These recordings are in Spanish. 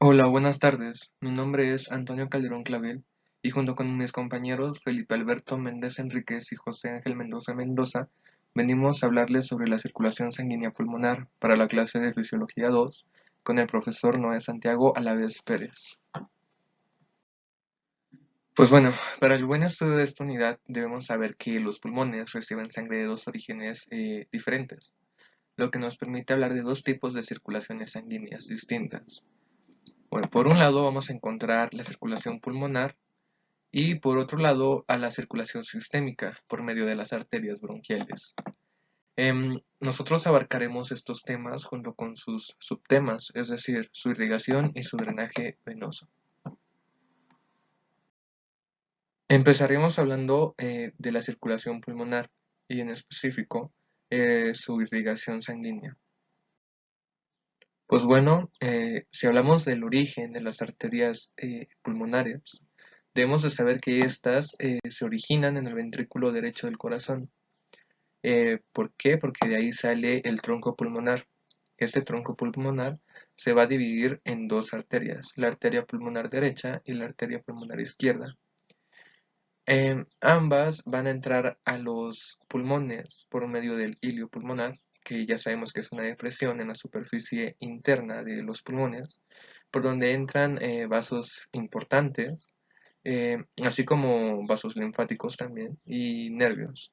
Hola, buenas tardes. Mi nombre es Antonio Calderón Clavel y junto con mis compañeros Felipe Alberto Méndez Enríquez y José Ángel Mendoza Mendoza, venimos a hablarles sobre la circulación sanguínea pulmonar para la clase de Fisiología 2 con el profesor Noé Santiago Alavés Pérez. Pues bueno, para el buen estudio de esta unidad debemos saber que los pulmones reciben sangre de dos orígenes diferentes, lo que nos permite hablar de dos tipos de circulaciones sanguíneas distintas. Bueno, por un lado vamos a encontrar la circulación pulmonar y por otro lado a la circulación sistémica por medio de las arterias bronquiales. Nosotros abarcaremos estos temas junto con sus subtemas, es decir, su irrigación y su drenaje venoso. Empezaremos hablando de la circulación pulmonar y en específico su irrigación sanguínea. Pues bueno, si hablamos del origen de las arterias pulmonares, debemos de saber que éstas se originan en el ventrículo derecho del corazón. ¿Por qué? Porque de ahí sale el tronco pulmonar. Este tronco pulmonar se va a dividir en dos arterias, la arteria pulmonar derecha y la arteria pulmonar izquierda. Ambas van a entrar a los pulmones por medio del hilio pulmonar, que ya sabemos que es una depresión en la superficie interna de los pulmones, por donde entran vasos importantes, así como vasos linfáticos también y nervios.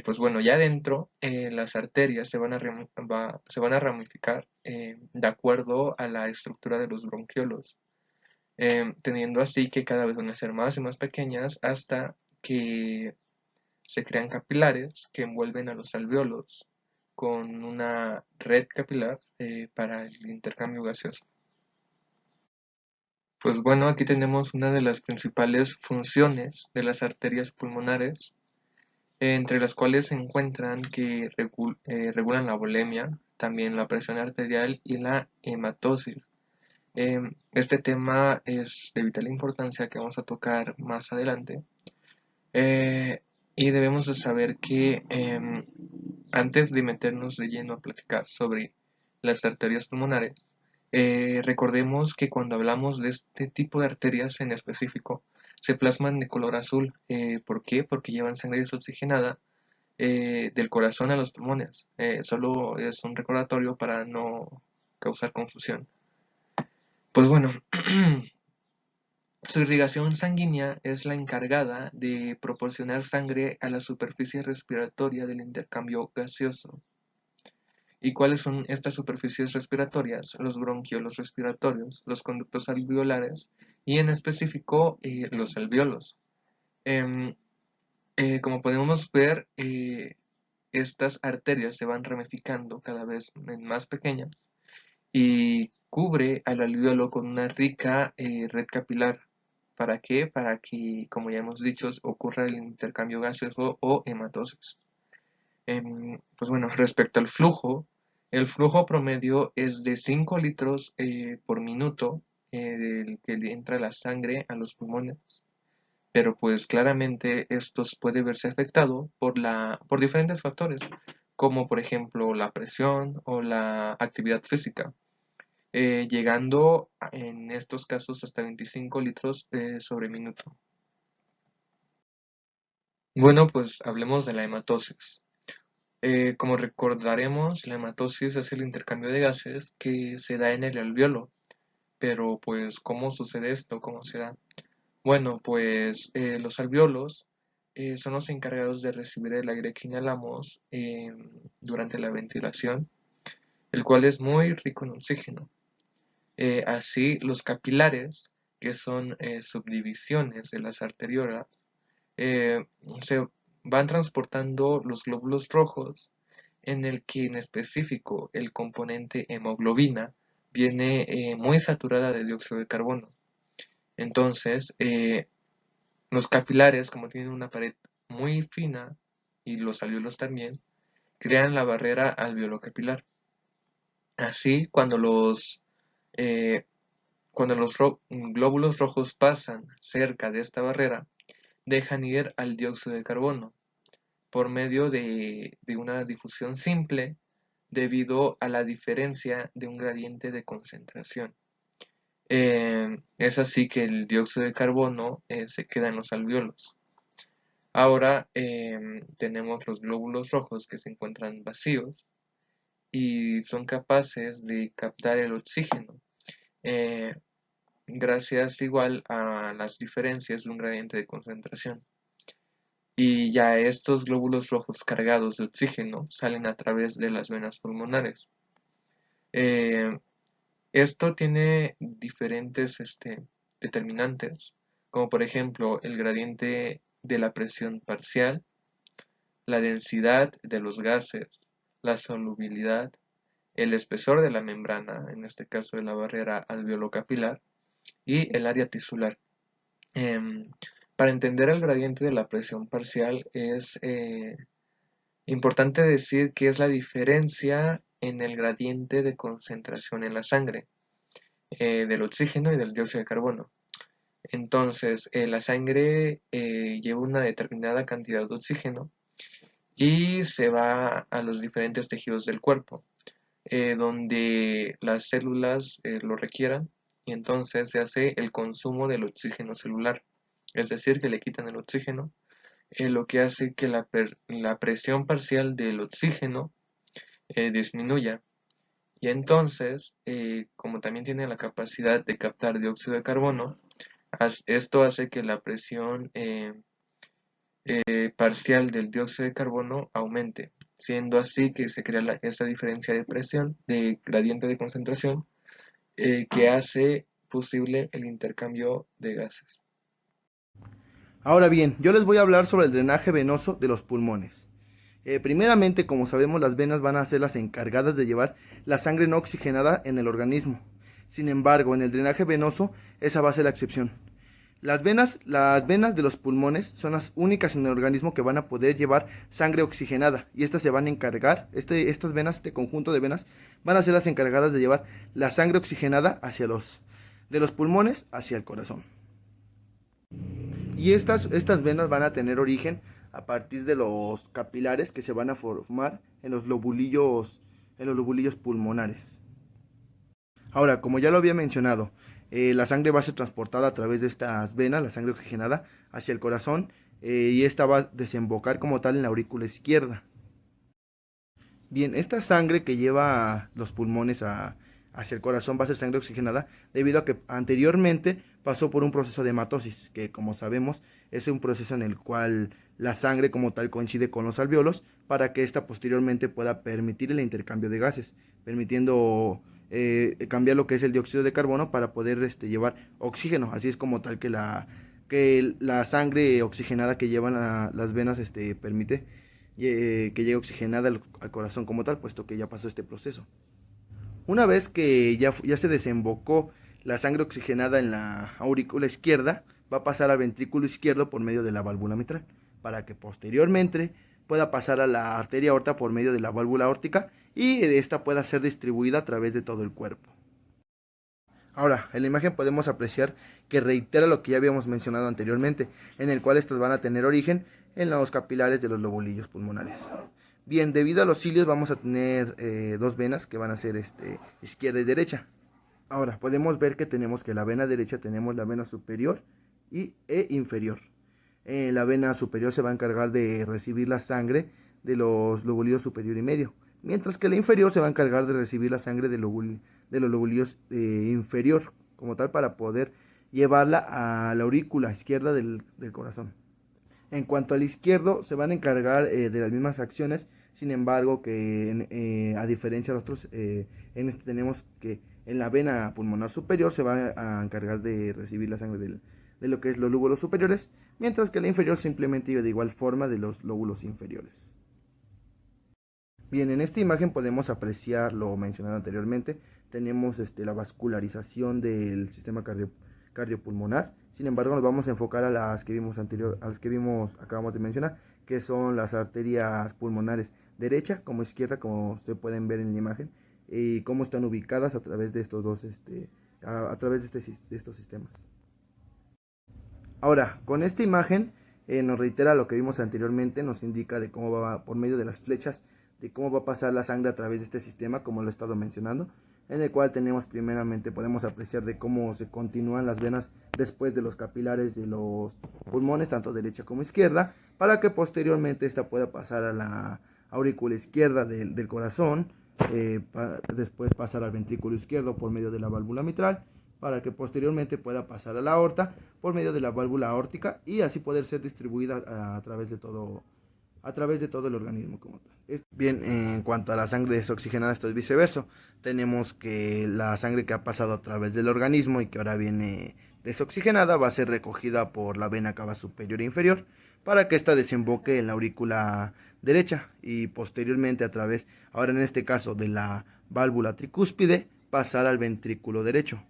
Pues bueno, ya dentro las arterias se van a ramificar de acuerdo a la estructura de los bronquiolos, teniendo así que cada vez van a ser más y más pequeñas hasta que se crean capilares que envuelven a los alvéolos con una red capilar para el intercambio gaseoso. Pues bueno, aquí tenemos una de las principales funciones de las arterias pulmonares, entre las cuales se encuentran que regulan la volemia, también la presión arterial y la hematosis. Este tema es de vital importancia que vamos a tocar más adelante. Eh, y debemos de saber que antes de meternos de lleno a platicar sobre las arterias pulmonares, recordemos que cuando hablamos de este tipo de arterias en específico, se plasman de color azul. ¿Por qué? Porque llevan sangre desoxigenada del corazón a los pulmones. Solo es un recordatorio para no causar confusión. Pues bueno, su irrigación sanguínea es la encargada de proporcionar sangre a la superficie respiratoria del intercambio gaseoso. ¿Y cuáles son estas superficies respiratorias? Los bronquiolos respiratorios, los conductos alveolares y en específico los alvéolos. Em, Como podemos ver, estas arterias se van ramificando cada vez más pequeñas y cubre al alvéolo con una rica red capilar. ¿Para qué? Para que, como ya hemos dicho, ocurra el intercambio gaseoso o hematosis. Pues bueno, respecto al flujo, el flujo promedio es de 5 litros por minuto del que le entra la sangre a los pulmones, pero pues claramente estos puede verse afectado por diferentes factores, como por ejemplo la presión o la actividad física, llegando en estos casos hasta 25 litros sobre minuto. Bueno, pues hablemos de la hematosis. Como recordaremos, la hematosis es el intercambio de gases que se da en el alvéolo, pero pues ¿cómo sucede esto? ¿Cómo se da? Bueno, pues los alvéolos son los encargados de recibir el aire que inhalamos durante la ventilación, el cual es muy rico en oxígeno. Así, los capilares, que son subdivisiones de las arteriolas, eh, se van transportando los glóbulos rojos, en el que en específico el componente hemoglobina viene muy saturada de dióxido de carbono. Entonces, los capilares, como tienen una pared muy fina y los alvéolos también, crean la barrera alveolo-capilar. Así, eh, cuando los glóbulos rojos pasan cerca de esta barrera, dejan ir al dióxido de carbono por medio de una difusión simple debido a la diferencia de un gradiente de concentración. Es así que el dióxido de carbono se queda en los alvéolos. Ahora tenemos los glóbulos rojos que se encuentran vacíos y son capaces de captar el oxígeno, eh, gracias igual a las diferencias de un gradiente de concentración. Y ya estos glóbulos rojos cargados de oxígeno salen a través de las venas pulmonares. Eh, Esto tiene diferentes determinantes, como por ejemplo el gradiente de la presión parcial, la densidad de los gases, la solubilidad, el espesor de la membrana, en este caso de la barrera alveolo-capilar, y el área tisular. Em, para entender el gradiente de la presión parcial es importante decir que es la diferencia en el gradiente de concentración en la sangre del oxígeno y del dióxido de carbono. Entonces, la sangre lleva una determinada cantidad de oxígeno y se va a los diferentes tejidos del cuerpo, donde las células lo requieran, y entonces se hace el consumo del oxígeno celular, es decir, que le quitan el oxígeno, lo que hace que la presión parcial del oxígeno disminuya. Y entonces, como también tiene la capacidad de captar dióxido de carbono, esto hace que la presión parcial del dióxido de carbono aumente, siendo así que se crea esta diferencia de presión, de gradiente de concentración, que hace posible el intercambio de gases. Ahora bien, yo les voy a hablar sobre el drenaje venoso de los pulmones. Primeramente, como sabemos, las venas van a ser las encargadas de llevar la sangre no oxigenada en el organismo. Sin embargo, en el drenaje venoso, esa va a ser la excepción. Las venas de los pulmones son las únicas en el organismo que van a poder llevar sangre oxigenada y estas se van a encargar, estas venas, este conjunto de venas, van a ser las encargadas de llevar la sangre oxigenada de los pulmones hacia el corazón. Y estas venas van a tener origen a partir de los capilares que se van a formar en los lobulillos pulmonares. Ahora, como ya lo había mencionado, la sangre va a ser transportada a través de estas venas, la sangre oxigenada, hacia el corazón, y esta va a desembocar como tal en la aurícula izquierda. Bien, esta sangre que lleva los pulmones hacia el corazón va a ser sangre oxigenada debido a que anteriormente pasó por un proceso de hematosis, que como sabemos es un proceso en el cual la sangre como tal coincide con los alvéolos para que ésta posteriormente pueda permitir el intercambio de gases, permitiendo cambiar lo que es el dióxido de carbono para poder llevar oxígeno. Así es como tal que la sangre oxigenada que llevan las venas permite que llegue oxigenada al corazón como tal, puesto que ya pasó este proceso. Una vez que ya se desembocó la sangre oxigenada en la aurícula izquierda, va a pasar al ventrículo izquierdo por medio de la válvula mitral, para que posteriormente pueda pasar a la arteria aorta por medio de la válvula aórtica y de esta pueda ser distribuida a través de todo el cuerpo. Ahora, en la imagen podemos apreciar que reitera lo que ya habíamos mencionado anteriormente, en el cual estas van a tener origen en los capilares de los lobulillos pulmonares. Bien, debido a los cilios vamos a tener dos venas que van a ser izquierda y derecha. Ahora, podemos ver que tenemos que la vena derecha tenemos la vena superior e inferior. La vena superior se va a encargar de recibir la sangre de los lobulillos superior y medio, mientras que la inferior se va a encargar de recibir la sangre de los lobulillos inferior, como tal, para poder llevarla a la aurícula izquierda del corazón. En cuanto al izquierdo, se van a encargar de las mismas acciones, sin embargo, a diferencia de otros, en este tenemos que en la vena pulmonar superior se va a encargar de recibir la sangre de lo que es los lóbulos superiores, mientras que la inferior simplemente de igual forma de los lóbulos inferiores. Bien, en esta imagen podemos apreciar lo mencionado anteriormente. Tenemos la vascularización del sistema cardiopulmonar. Sin embargo, nos vamos a enfocar a las que vimos acabamos de mencionar, que son las arterias pulmonares derecha como izquierda, como se pueden ver en la imagen, y cómo están ubicadas a través de estos dos, a través de estos sistemas. Ahora, con esta imagen nos reitera lo que vimos anteriormente, nos indica de cómo va, por medio de las flechas, de cómo va a pasar la sangre a través de este sistema, como lo he estado mencionando. en el cual tenemos primeramente, podemos apreciar de cómo se continúan las venas después de los capilares de los pulmones, tanto derecha como izquierda, para que posteriormente esta pueda pasar a la aurícula izquierda del corazón, después pasar al ventrículo izquierdo por medio de la válvula mitral, para que posteriormente pueda pasar a la aorta por medio de la válvula aórtica y así poder ser distribuida a través de todo el organismo como tal. Bien, en cuanto a la sangre desoxigenada, esto es viceversa. Tenemos que la sangre que ha pasado a través del organismo y que ahora viene desoxigenada va a ser recogida por la vena cava superior e inferior para que ésta desemboque en la aurícula derecha y posteriormente a través, ahora en este caso de la válvula tricúspide, pasar al ventrículo derecho.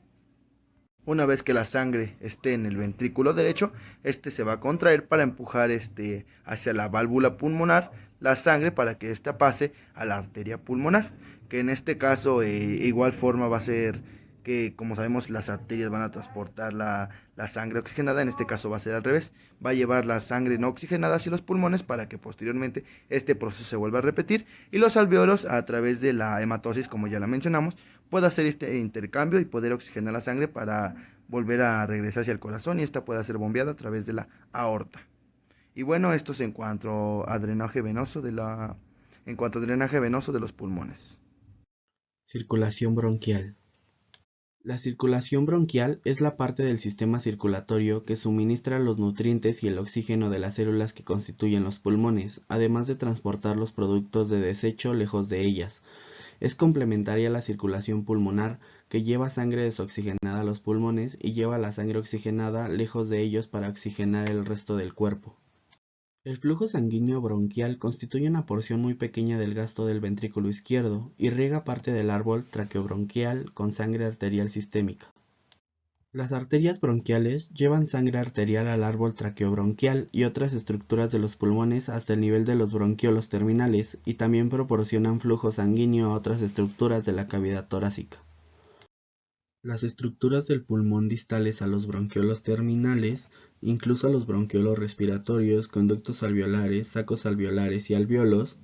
Una vez que la sangre esté en el ventrículo derecho, este se va a contraer para empujar hacia la válvula pulmonar la sangre para que ésta pase a la arteria pulmonar, que en este caso igual forma va a ser que, como sabemos, las arterias van a transportar la sangre oxigenada, en este caso va a ser al revés, va a llevar la sangre no oxigenada hacia los pulmones para que posteriormente este proceso se vuelva a repetir y los alvéolos, a través de la hematosis, como ya la mencionamos, pueda hacer este intercambio y poder oxigenar la sangre para volver a regresar hacia el corazón y esta pueda ser bombeada a través de la aorta. Y bueno, esto es en cuanto a drenaje venoso de los pulmones. Circulación bronquial. La circulación bronquial es la parte del sistema circulatorio que suministra los nutrientes y el oxígeno de las células que constituyen los pulmones, además de transportar los productos de desecho lejos de ellas. Es complementaria a la circulación pulmonar, que lleva sangre desoxigenada a los pulmones y lleva la sangre oxigenada lejos de ellos para oxigenar el resto del cuerpo. El flujo sanguíneo bronquial constituye una porción muy pequeña del gasto del ventrículo izquierdo y riega parte del árbol traqueobronquial con sangre arterial sistémica. Las arterias bronquiales llevan sangre arterial al árbol traqueobronquial y otras estructuras de los pulmones hasta el nivel de los bronquiolos terminales y también proporcionan flujo sanguíneo a otras estructuras de la cavidad torácica. Las estructuras del pulmón distales a los bronquiolos terminales, incluso a los bronquiolos respiratorios, conductos alveolares, sacos alveolares y alvéolos,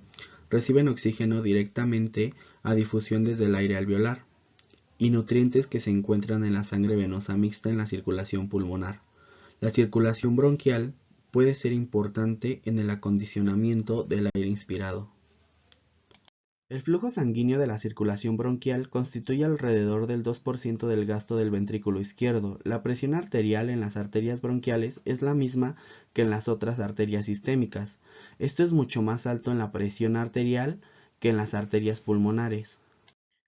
reciben oxígeno directamente a difusión desde el aire alveolar y nutrientes que se encuentran en la sangre venosa mixta en la circulación pulmonar. La circulación bronquial puede ser importante en el acondicionamiento del aire inspirado. El flujo sanguíneo de la circulación bronquial constituye alrededor del 2% del gasto del ventrículo izquierdo. La presión arterial en las arterias bronquiales es la misma que en las otras arterias sistémicas. Esto es mucho más alto en la presión arterial que en las arterias pulmonares.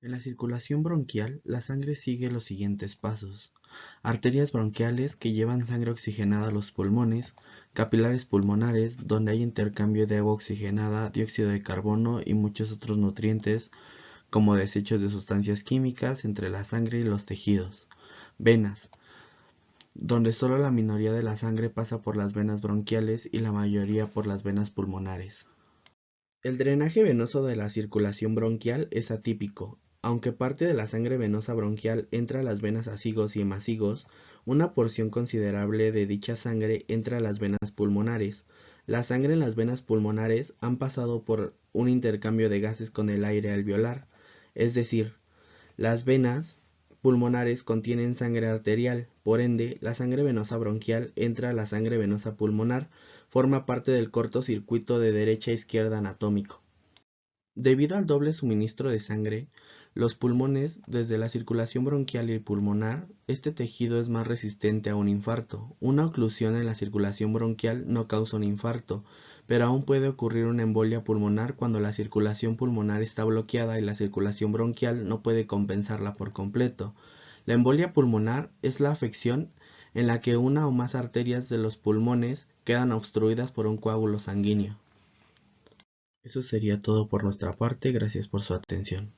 En la circulación bronquial, la sangre sigue los siguientes pasos: arterias bronquiales que llevan sangre oxigenada a los pulmones, capilares pulmonares donde hay intercambio de agua oxigenada, dióxido de carbono y muchos otros nutrientes como desechos de sustancias químicas entre la sangre y los tejidos, venas, donde solo la minoría de la sangre pasa por las venas bronquiales y la mayoría por las venas pulmonares. El drenaje venoso de la circulación bronquial es atípico. Aunque parte de la sangre venosa bronquial entra a las venas hacigos y hemacigos, una porción considerable de dicha sangre entra a las venas pulmonares. La sangre en las venas pulmonares han pasado por un intercambio de gases con el aire alveolar, es decir, las venas pulmonares contienen sangre arterial, por ende, la sangre venosa bronquial entra a la sangre venosa pulmonar, forma parte del cortocircuito de derecha a izquierda anatómico. Debido al doble suministro de sangre, los pulmones, desde la circulación bronquial y pulmonar, este tejido es más resistente a un infarto. Una oclusión en la circulación bronquial no causa un infarto, pero aún puede ocurrir una embolia pulmonar cuando la circulación pulmonar está bloqueada y la circulación bronquial no puede compensarla por completo. La embolia pulmonar es la afección en la que una o más arterias de los pulmones quedan obstruidas por un coágulo sanguíneo. Eso sería todo por nuestra parte, gracias por su atención.